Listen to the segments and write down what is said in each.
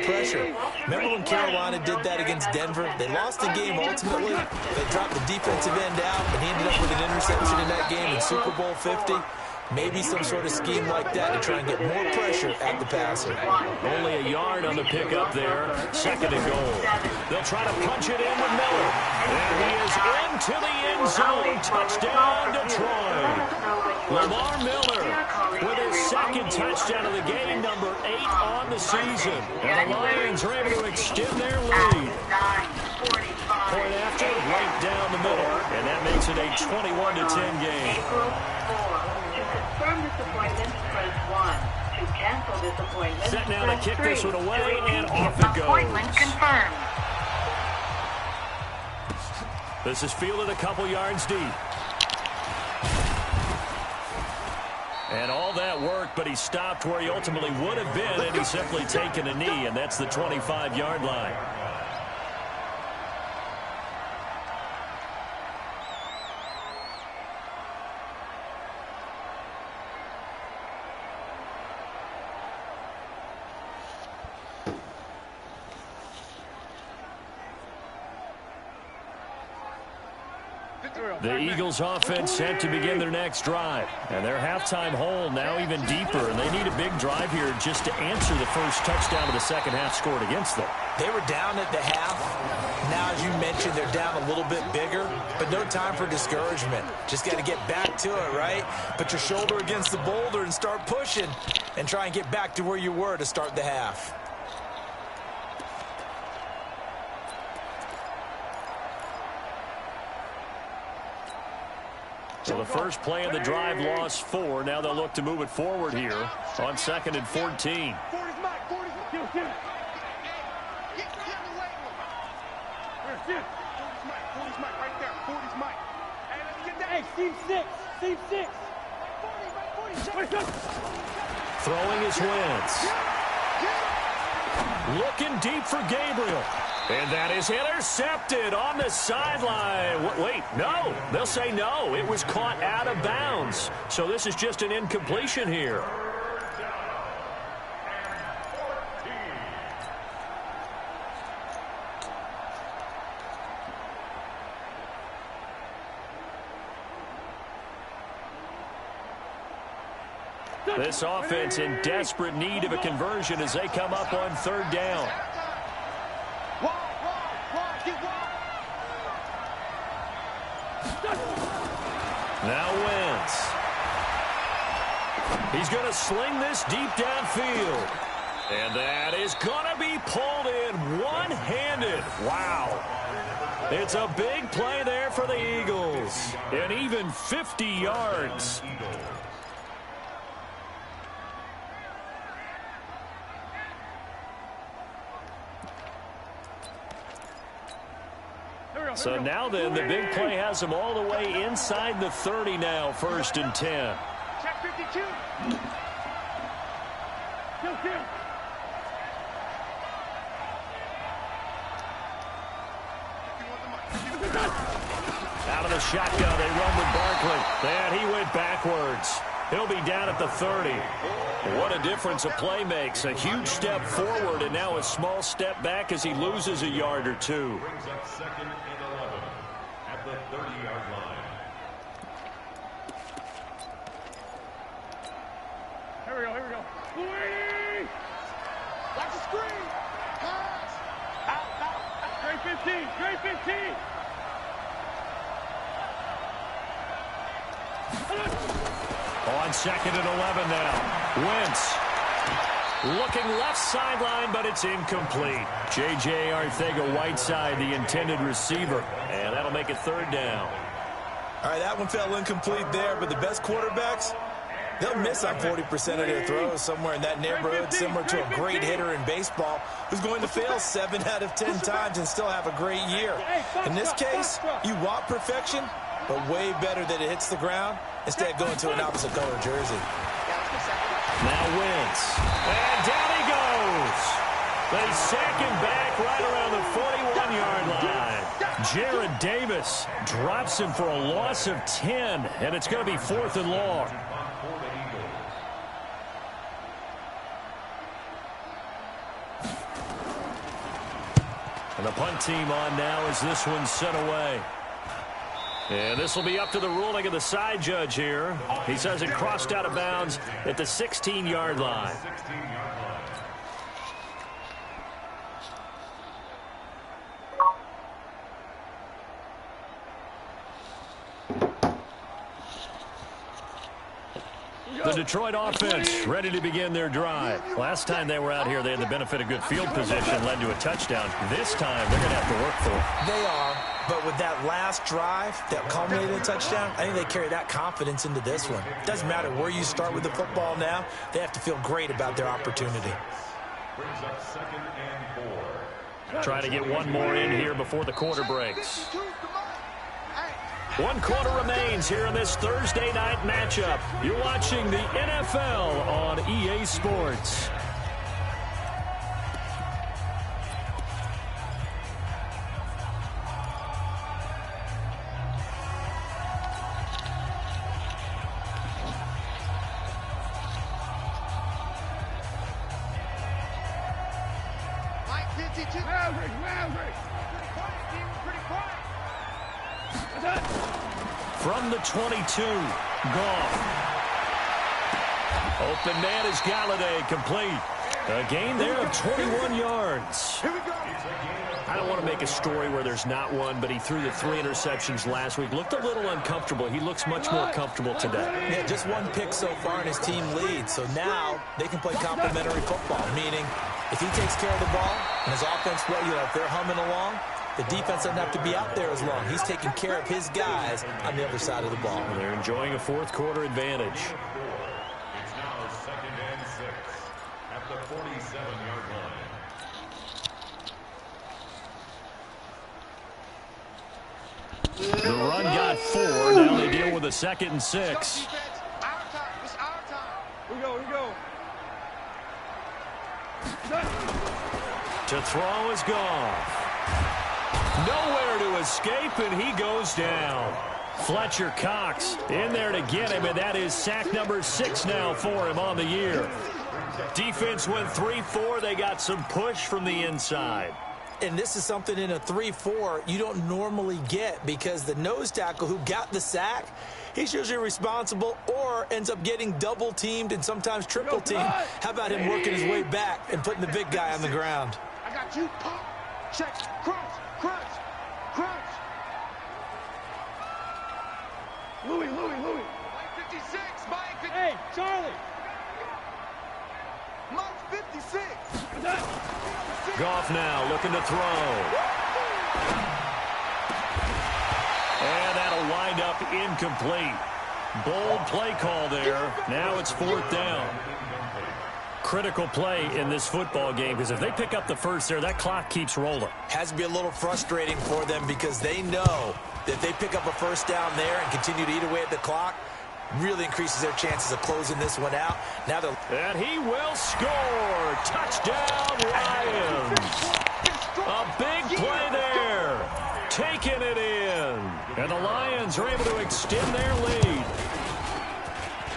pressure. Remember when Carolina did that against Denver? They lost the game ultimately. They dropped the defensive end out, and he ended up with an interception in that game in Super Bowl 50. Maybe some sort of scheme like that to try and get more pressure at the passer. Only a yard on the pickup there. Second and goal. They'll try to punch it in with Miller. And he is into the end zone. Touchdown, Detroit. Lamar Miller with his second touchdown of the game, number 8 on the season. And the Lions are able to extend their lead. Point after, right down the middle. And that makes it a 21-10 game. Confirm disappointment, press 1. To cancel disappointment, set now to kick this one away, and off it goes. Appointment confirmed. This is fielded a couple yards deep. And all that work, but he stopped where he ultimately would have been, and he's simply taken a knee, and that's the 25-yard line. The Eagles offense set to begin their next drive. And their halftime hole now even deeper. And they need a big drive here just to answer the first touchdown of the second half scored against them. They were down at the half. Now, as you mentioned, they're down a little bit bigger. But no time for discouragement. Just got to get back to it, right? Put your shoulder against the boulder and start pushing. And try and get back to where you were to start the half. So the first play of the drive lost 4. Now they'll look to move it forward here on 2nd and 14. Hey, Steve 6. Steve 6. Throwing his Wentz. Looking deep for Gabriel. And that is intercepted on the sideline. Wait, no. They'll say no. It was caught out of bounds. So this is just an incompletion here. This offense in desperate need of a conversion as they come up on 3rd down. Now Wentz. He's going to sling this deep downfield. And that is going to be pulled in one-handed. Wow. It's a big play there for the Eagles. And even 50 yards. So now then, the big play has them all the way inside the 30 now, 1st and 10. Check 52. Out of the shotgun, they run with Barkley. And he went backwards. He'll be down at the 30. What a difference a play makes. A huge step forward and now a small step back as he loses a yard or two. Brings up 2nd and 11 at the 30-yard line. Here we go. Louis! Watch the screen! Pass! Out. Great 15. Great 15. On 2nd and 11 now. Wentz looking left sideline, but it's incomplete. J.J. Arcega-Whiteside, the intended receiver. And that'll make it 3rd down. All right, that one fell incomplete there, but the best quarterbacks, they'll miss on 40% of their throws, somewhere in that neighborhood, similar to a great hitter in baseball who's going to fail 7 out of 10 times and still have a great year. In this case, you want perfection, but way better that it hits the ground instead of going to an opposite color jersey. Now Wentz. And down he goes. They sack him back right around the 41-yard line. Jared Davis drops him for a loss of 10, and it's going to be 4th and long. And the punt team on now as this one's sent away. And this will be up to the ruling of the side judge here. He says it crossed out of bounds at the 16-yard line. The Detroit offense ready to begin their drive. Last time they were out here, they had the benefit of good field position, led to a touchdown. This time, they're going to have to work for it. They are, but with that last drive that culminated in a touchdown, I think they carry that confidence into this one. It doesn't matter where you start with the football now. They have to feel great about their opportunity. Brings up 2nd and 4. Trying to get one more in here before the quarter breaks. 1 quarter remains here in this Thursday night matchup. You're watching the NFL on EA Sports. From the 22, Goff. Open man is Galladay, complete. A gain there of 21 yards. I don't want to make a story where there's not one, but he threw the 3 interceptions last week. Looked a little uncomfortable. He looks much more comfortable today. Yeah, just 1 pick so far and his team leads. So now they can play complementary football, meaning if he takes care of the ball and his offense, if they're humming along, the defense doesn't have to be out there as long. He's taking care of his guys on the other side of the ball. Well, they're enjoying a 4th quarter advantage. It's now 2nd and 6 at the 47-yard line. The run got 4. Now they deal with a 2nd and 6. We go. To throw is Goff. Nowhere to escape, and he goes down. Fletcher Cox in there to get him, and that is sack number 6 now for him on the year. Defense went 3-4. They got some push from the inside. And this is something in a 3-4 you don't normally get because the nose tackle who got the sack, he's usually responsible or ends up getting double-teamed and sometimes triple-teamed. How about him working his way back and putting the big guy on the ground? I got you. Pop. Check. Crunch. Louis. Mike 56. Mike 56. Hey, Charlie. Mike 56. Goff now looking to throw. And that'll wind up incomplete. Bold play call there. Now it's 4th down. Critical play in this football game because if they pick up the first there, that clock keeps rolling. Has to be a little frustrating for them because they know that if they pick up a first down there and continue to eat away at the clock, really increases their chances of closing this one out. Now and he will score. Touchdown, Lions. A big play there. Taking it in. And the Lions are able to extend their lead.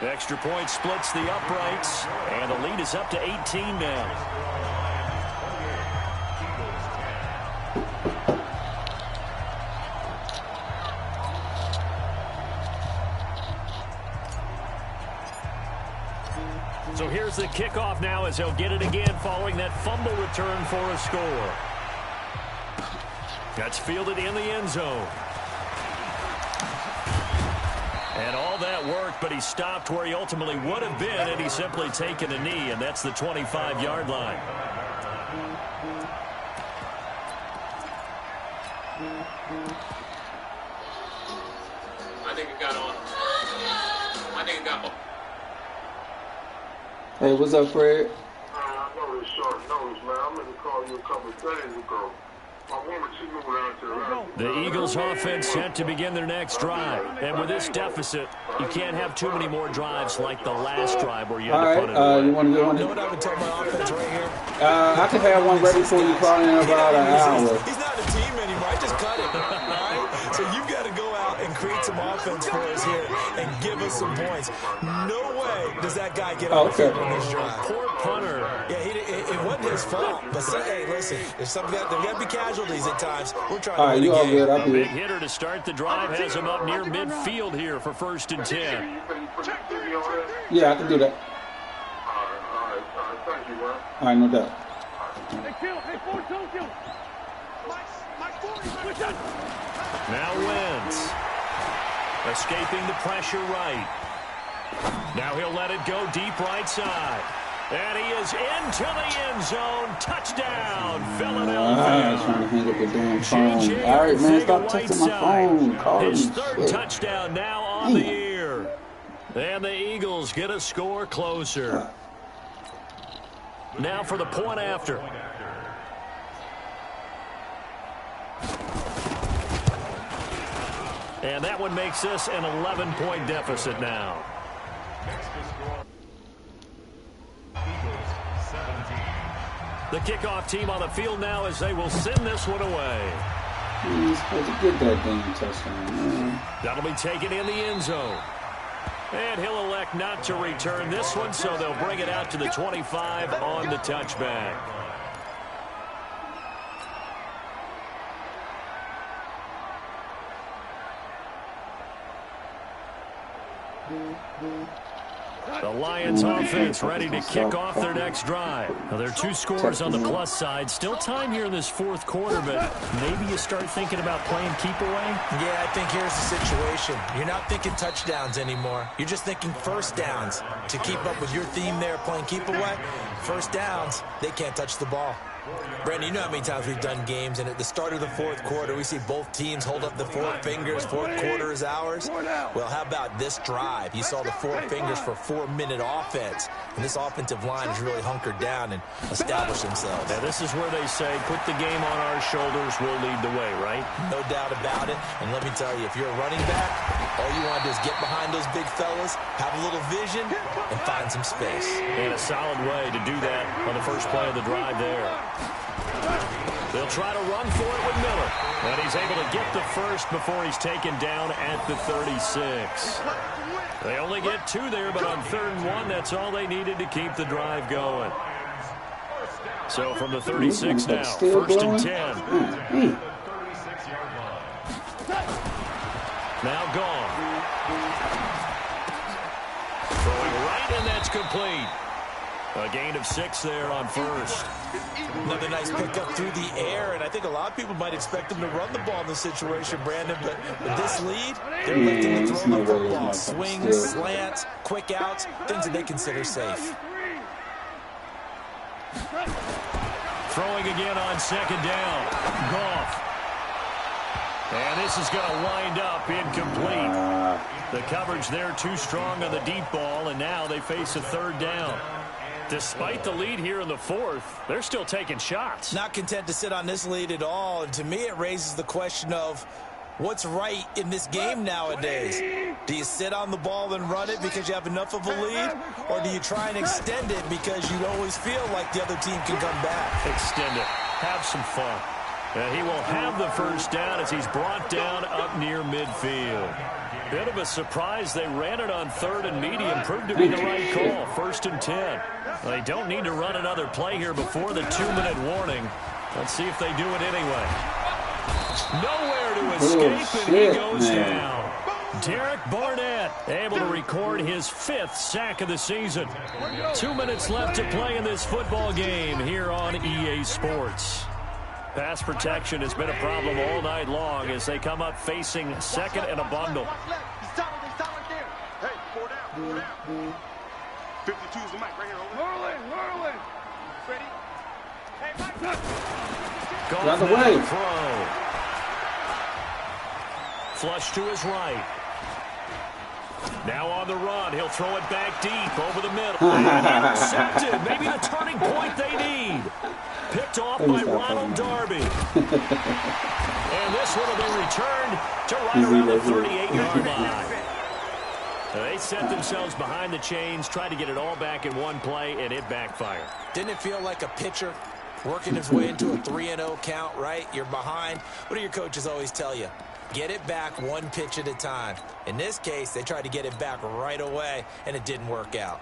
The extra point splits the uprights, and the lead is up to 18 now. So here's the kickoff now as he'll get it again following that fumble return for a score. That's fielded in the end zone. And all that worked, but he stopped where he ultimately would have been, and he's simply taken a knee, and that's the 25-yard line. I think it got on. Hey, what's up, Fred? I know it's short notice, man. I meant to call you a couple of days ago. The Eagles offense set to begin their next drive. And with this deficit, you can't have too many more drives like the last drive where you had to put it away. You want to do one? You know what I would tell my offense right here? I can have one ready for you probably in about an hour. He's not a team anymore. I just cut him. All right? So you've got to go out and create some offense for us here and give us miss some points. No way does that guy get on the field on this drive. Poor punter. Yeah, it wasn't his fault. But hey, listen, there's got to be casualties at times. We're trying to win the game. A big hitter to start the drive has him up near midfield here for 1st and 10. Yeah, I can do that. All right, thank you, man. All right, no doubt. Now Wentz. Escaping the pressure right. Now he'll let it go deep right side. And he is into the end zone. Touchdown, Philadelphia. I was trying to hang up the damn phone. All right, man, stop texting my phone. His 3rd touchdown now on the year. And the Eagles get a score closer. Now for the point after. And that one makes this an 11-point deficit now. The kickoff team on the field now as they will send this one away. He's supposed to get that damn touchdown, man. That'll be taken in the end zone. And he'll elect not to return this one, so they'll bring it out to the 25 on the touchback. The Lions offense ready to kick off their next drive. Now, there are 2 scores on the plus side. Still time here in this 4th quarter, but maybe you start thinking about playing keep away? Yeah, I think here's the situation. You're not thinking touchdowns anymore. You're just thinking first downs. To keep up with your theme there, playing keep away, first downs, they can't touch the ball. Brandon, you know how many times we've done games, and at the start of the 4th quarter, we see both teams hold up the 4 fingers, 4th quarter is ours. Well, how about this drive? You saw the 4 fingers for 4-minute offense, and this offensive line has really hunkered down and established themselves. Now, this is where they say, put the game on our shoulders, we'll lead the way, right? No doubt about it, and let me tell you, if you're a running back, all you want to do is get behind those big fellas, have a little vision, and find some space. And a solid way to do that on the first play of the drive there. They'll try to run for it with Miller. And he's able to get the first before he's taken down at the 36. They only get 2 there, but on 3rd and 1, that's all they needed to keep the drive going. So from the 36 now, 1st and 10. Now gone. Throwing right, and that's complete. A gain of 6 there on 1st. Another nice pickup through the air, and I think a lot of people might expect him to run the ball in this situation, Brandon, but with this lead, they're looking to throw the football. Swings, slants, quick outs, things that they consider safe. Throwing again on 2nd down. Goff. And this is going to wind up incomplete. The coverage there too strong on the deep ball, and now they face a 3rd down. Despite the lead here in the 4th, they're still taking shots. Not content to sit on this lead at all, and to me it raises the question of what's right in this game nowadays. Do you sit on the ball and run it because you have enough of a lead, or do you try and extend it because you always feel like the other team can come back? Extend it. Have some fun. And he will have the first down as he's brought down up near midfield. Bit of a surprise. They ran it on 3rd and medium. Proved to be the right call. 1st and 10. They don't need to run another play here before the 2-minute warning. Let's see if they do it anyway. Nowhere to escape, and he goes down. Derek Barnett able to record his 5th sack of the season. 2 minutes left to play in this football game here on EA Sports. Pass protection has been a problem all night long as they come up facing 2nd and a bundle. Hey, 4 down, 4 down. 52 is the mic right here. Whirling. Ready? Hey, Mike. Got the way. Throw. Flush to his right. Now on the run, he'll throw it back deep over the middle. And intercepted. Maybe the turning point they need. Picked off by Ronald Darby. And this one will be returned to right around the 38-yard line. They set themselves behind the chains, tried to get it all back in one play, and it backfired. Didn't it feel like a pitcher working his way into a 3-0 count, right? You're behind. What do your coaches always tell you? Get it back one pitch at a time. In this case, they tried to get it back right away, and it didn't work out.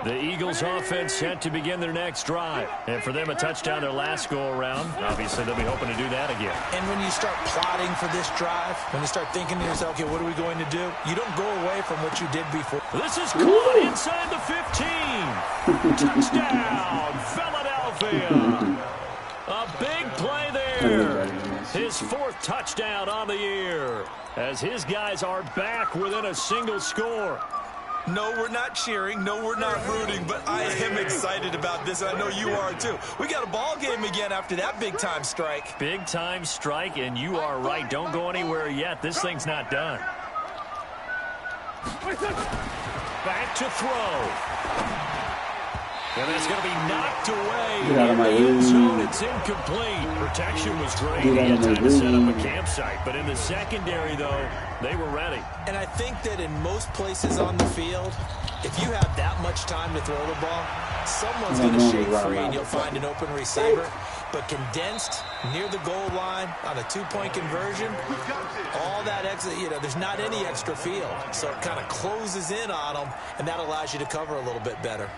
The Eagles offense set to begin their next drive. And for them, a touchdown their last go-around. Obviously, they'll be hoping to do that again. And when you start plotting for this drive, when you start thinking to yourself, okay, what are we going to do? You don't go away from what you did before. This is caught inside the 15. Touchdown, Philadelphia. A big play there. His 4th touchdown on the year as his guys are back within a single score. No, we're not cheering. No, we're not rooting. But I am excited about this, and I know you are too. We got a ball game again after that big-time strike. Big-time strike, and you are right. Don't go anywhere yet. This thing's not done. Back to throw. And that's going to be knocked away in the end zone. It's incomplete. Protection was great. He had time to set up a campsite. But in the secondary, though, they were ready. And I think that in most places on the field, if you have that much time to throw the ball, someone's going to shake free and you'll find an open receiver. But condensed near the goal line on a 2-point conversion, all that extra, there's not any extra field. So it kind of closes in on them, and that allows you to cover a little bit better.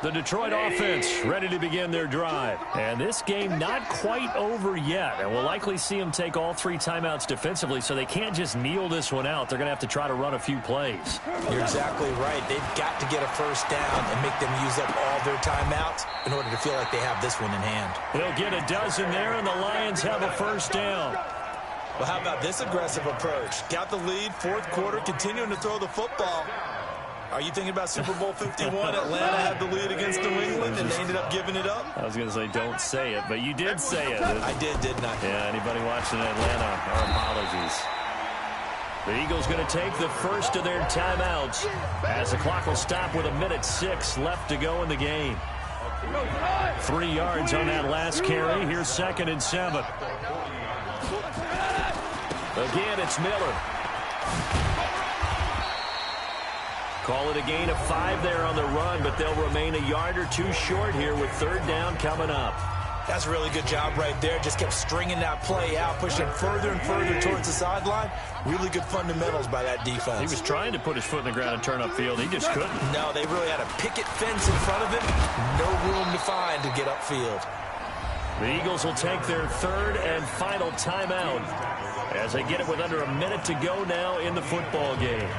The Detroit offense ready to begin their drive. And this game not quite over yet. And we'll likely see them take all 3 timeouts defensively, so they can't just kneel this one out. They're going to have to try to run a few plays. You're exactly right. They've got to get a first down and make them use up all their timeouts in order to feel like they have this one in hand. They'll get a dozen there, and the Lions have a first down. Well, how about this aggressive approach? Got the lead, 4th quarter, continuing to throw the football. Are you thinking about Super Bowl 51? Atlanta had the lead against New England, and they ended up giving it up? I was going to say, don't say it, but you did say it. I did, didn't I? Yeah, anybody watching Atlanta, our apologies. The Eagles going to take the first of their timeouts as the clock will stop with 1:06 left to go in the game. 3 yards on that last carry. Here's 2nd and 7. Again, it's Miller. Call it a gain of 5 there on the run, but they'll remain a yard or 2 short here with 3rd down coming up. That's a really good job right there. Just kept stringing that play out, pushing further and further towards the sideline. Really good fundamentals by that defense. He was trying to put his foot in the ground and turn upfield. He just couldn't. No, they really had a picket fence in front of him. No room to find to get upfield. The Eagles will take their 3rd and final timeout as they get it with under a minute to go now in the football game.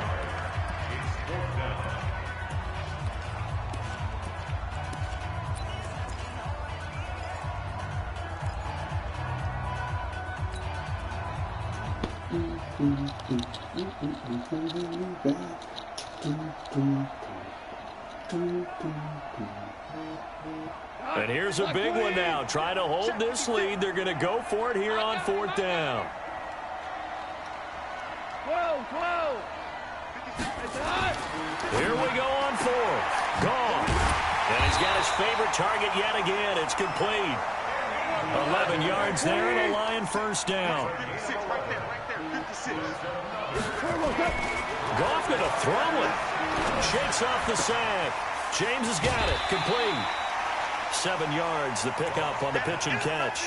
And here's a big one now. Trying to hold this lead. They're going to go for it here on 4th down. Here we go on 4th. Gone. And he's got his favorite target yet again. It's complete. 11 yards there and a Lion first down. Goff going to throw it. Shakes off the sack. James has got it. Complete. 7 yards, the pickup on the pitch and catch.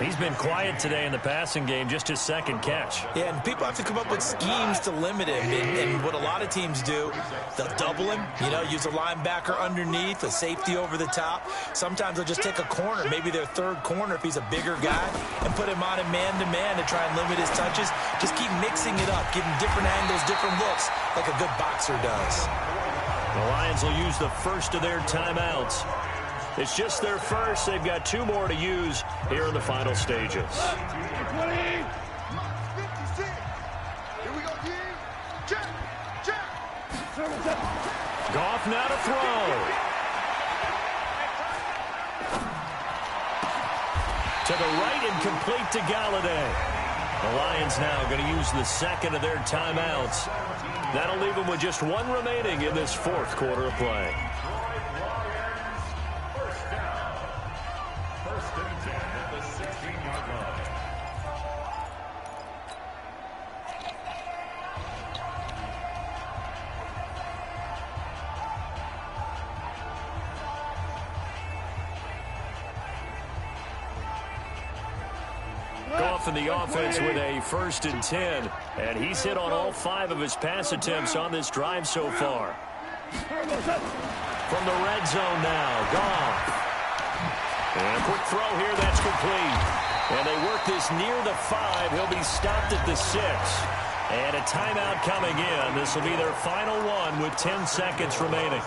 He's been quiet today in the passing game, just his 2nd catch. Yeah, and people have to come up with schemes to limit him. And what a lot of teams do, they'll double him, use a linebacker underneath, a safety over the top. Sometimes they'll just take a corner, maybe their 3rd corner if he's a bigger guy, and put him on a man-to-man to try and limit his touches. Just keep mixing it up, give him different angles, different looks, like a good boxer does. The Lions will use the first of their timeouts. It's just their first. They've got 2 more to use here in the final stages. Goff now to throw. To the right and complete to Galladay. The Lions now going to use the 2nd of their timeouts That'll leave him with just one remaining in this fourth quarter of play. First down. First and 10 at the 16-yard line. Goff in the offense with a 1st and 10. And he's hit on all 5 of his pass attempts on this drive so far. From the red zone now, Goff. And a quick throw here, that's complete. And they work this near the 5. He'll be stopped at the 6. And a timeout coming in. This will be their final one with 10 seconds remaining.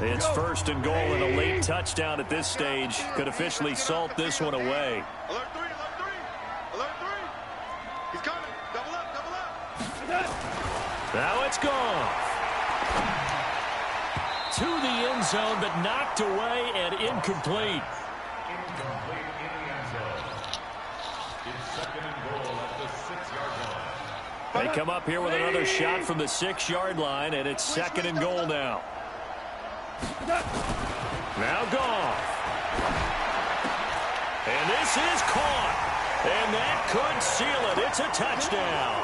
It's 1st and goal, and a late touchdown at this stage could officially salt this one away. Alert 3, alert 3. Alert 3. He's coming. Double up, double up. Now it's gone. To the end zone, but knocked away and incomplete. Incomplete in the end zone. It's 2nd and goal at the 6-yard line. They come up here with another shot from the 6-yard line, and it's 2nd and goal now. Now Goff. And this is caught. And that could seal it. It's a touchdown.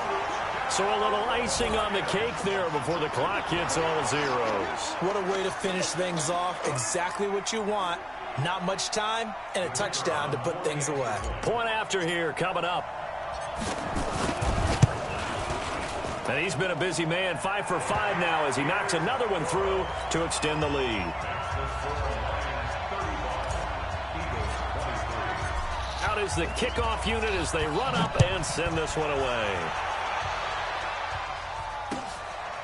So a little icing on the cake there before the clock hits all zeros. What a way to finish things off. Exactly what you want. Not much time and a touchdown to put things away. Point after here coming up. And he's been a busy man, 5 for 5 now as he knocks another one through to extend the lead. Out is the kickoff unit as they run up and send this one away.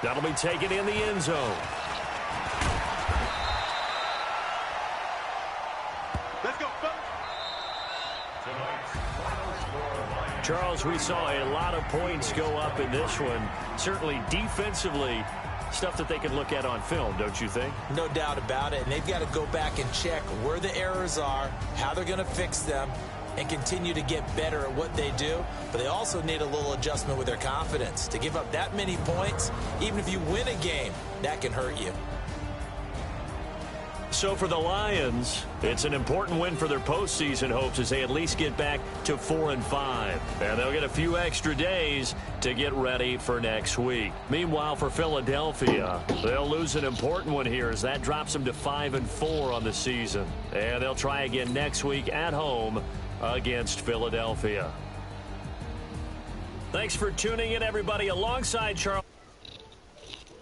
That'll be taken in the end zone. Let's go. Charles, we saw a lot of points go up in this one. Certainly defensively, stuff that they can look at on film, don't you think? No doubt about it. And they've got to go back and check where the errors are, how they're going to fix them, and continue to get better at what they do. But they also need a little adjustment with their confidence. To give up that many points, even if you win a game, that can hurt you. So for the Lions, it's an important win for their postseason hopes as they at least get back to 4-5. And they'll get a few extra days to get ready for next week. Meanwhile, for Philadelphia, they'll lose an important one here as that drops them to 5-4 on the season. And they'll try again next week at home against Philadelphia. Thanks for tuning in, everybody, alongside Charles.